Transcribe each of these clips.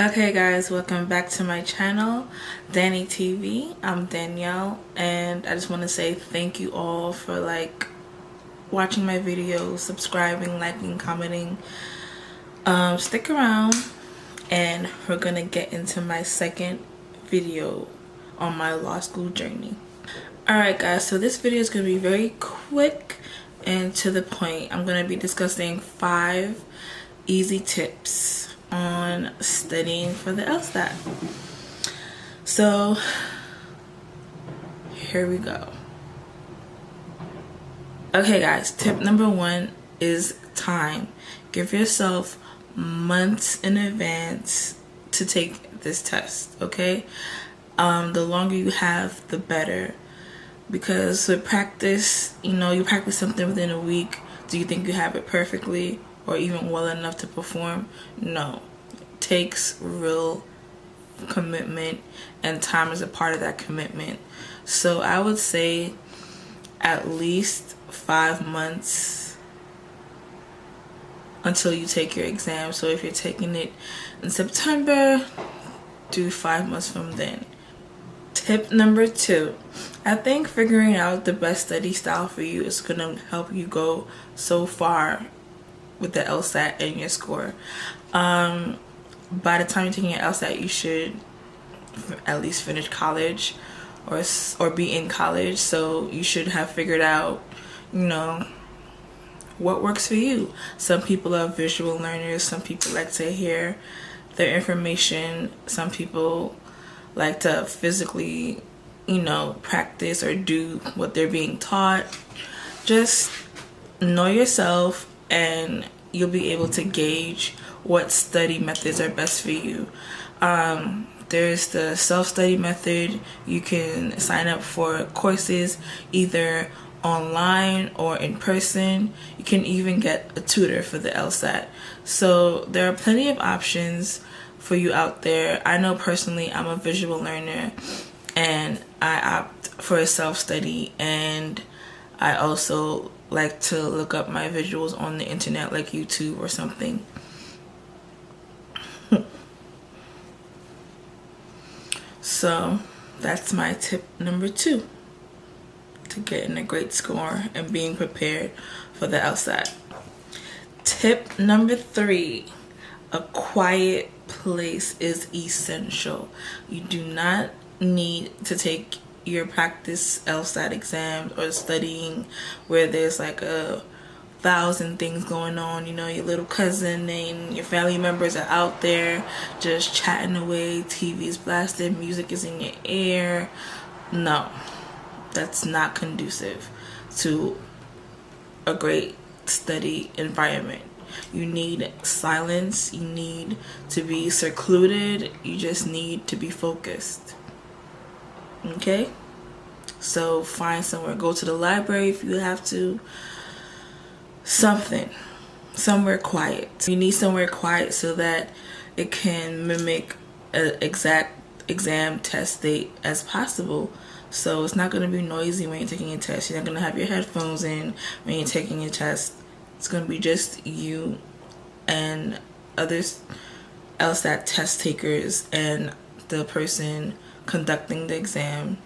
Okay guys, welcome back to my channel, Danny TV. I'm Danielle, and I just want to say thank you all for watching my videos, subscribing, liking, commenting. Stick around and we're gonna get into my second video on my law school journey. Alright guys, so this video is gonna be very quick and to the point. I'm gonna be discussing 5 easy tips on studying for the LSAT. So here we go. Okay guys, tip number 1 is time. Give yourself months in advance to take this test, okay? The longer you have, the better. Because with practice, you practice something within a week. Do you think you have it perfectly or even well enough to perform? No. It takes real commitment, and time is a part of that commitment. So I would say at least 5 months until you take your exam. So if you're taking it in September, do 5 months from then. Tip number 2, I think figuring out the best study style for you is going to help you go so far with the LSAT and your score. By the time you're taking your LSAT, you should at least finish college or be in college. So you should have figured out, what works for you. Some people are visual learners. Some people like to hear their information. Some people like to physically, practice or do what they're being taught. Just know yourself and you'll be able to gauge what study methods are best for you. There's the self-study method. You can sign up for courses either online or in person. You can even get a tutor for the LSAT. So there are plenty of options for you out there. I know personally I'm a visual learner and I opt for a self-study, and I also like to look up my visuals on the internet like YouTube or something. So that's my tip number 2 to getting a great score and being prepared for the LSAT. Tip number 3, a quiet place is essential. You do not need to take your practice LSAT exams or studying where there's like 1,000 things going on. Your little cousin and your family members are out there just chatting away, TV's blasted, music is in your ear. No, that's not conducive to a great study environment. You need silence. You need to be secluded. You just need to be focused. Okay? So find somewhere. Go to the library if you have to. Somewhere quiet. You need somewhere quiet so that it can mimic an exact exam test date as possible. So it's not going to be noisy when you're taking a test. You're not going to have your headphones in when you're taking a test. It's going to be just you and others, LSAT test takers, and the person conducting the exam.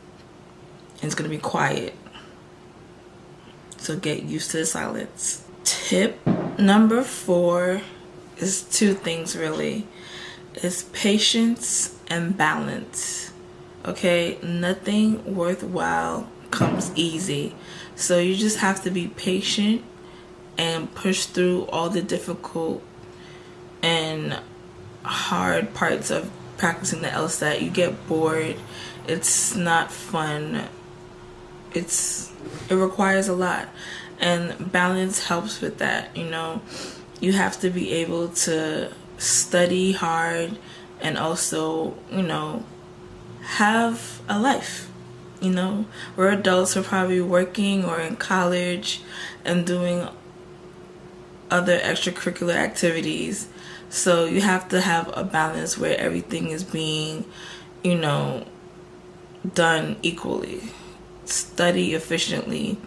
And it's going to be quiet. So get used to the silence. Tip number 4 is 2 things really. It's patience and balance. Okay? Nothing worthwhile comes easy. So you just have to be patient and push through all the difficult and hard parts of practicing the LSAT. You get bored. It's not fun. It requires a lot, and balance helps with that. You have to be able to study hard and also, have a life. We're adults, we're probably working or in college and doing other extracurricular activities. So you have to have a balance where everything is being, done equally. Study efficiently.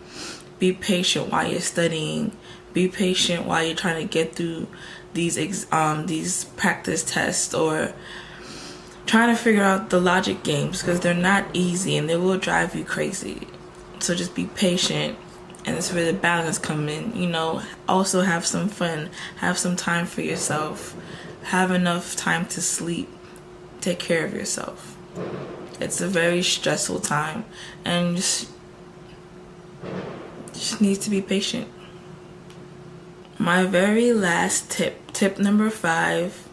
Be patient while you're studying. Be patient while you're trying to get through these practice tests, or trying to figure out the logic games, because they're not easy and they will drive you crazy. So just be patient, and that's where the balance comes in. You know, also have some fun, have some time for yourself, have enough time to sleep, take care of yourself. It's a very stressful time, and just need to be patient. My very last tip number 5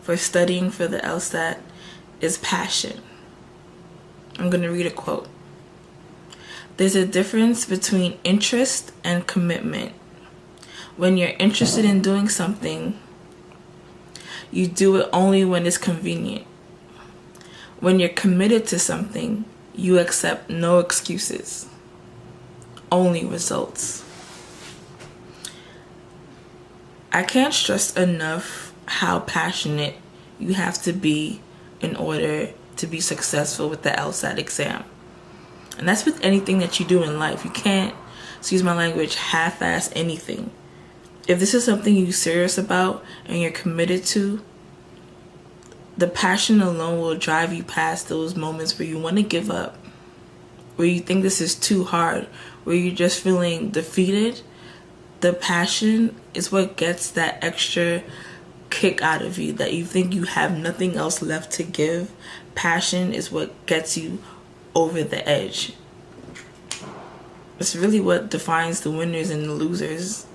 for studying for the LSAT is passion. I'm going to read a quote. There's a difference between interest and commitment. When you're interested in doing something, you do it only when it's convenient. When you're committed to something, you accept no excuses, only results. I can't stress enough how passionate you have to be in order to be successful with the LSAT exam. And that's with anything that you do in life. You can't, excuse my language, half-ass anything. If this is something you're serious about and you're committed to, the passion alone will drive you past those moments where you want to give up, where you think this is too hard, where you're just feeling defeated. The passion is what gets that extra kick out of you, that you think you have nothing else left to give. Passion is what gets you over the edge. It's really what defines the winners and the losers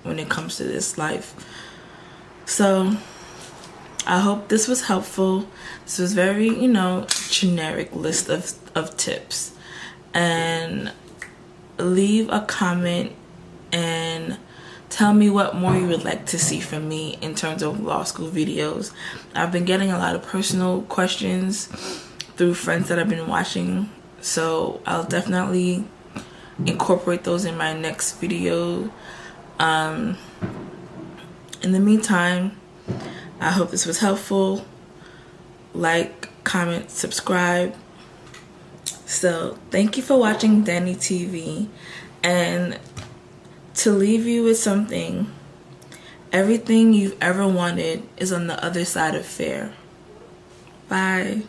when it comes to this life. So I hope this was helpful. This was very, generic list of tips. And leave a comment and tell me what more you would like to see from me in terms of law school videos. I've been getting a lot of personal questions through friends that I've been watching, so I'll definitely incorporate those in my next video. In the meantime, I hope this was helpful. Like, comment, subscribe. So thank you for watching Danny TV, and to leave you with something, everything you've ever wanted is on the other side of fear. Bye.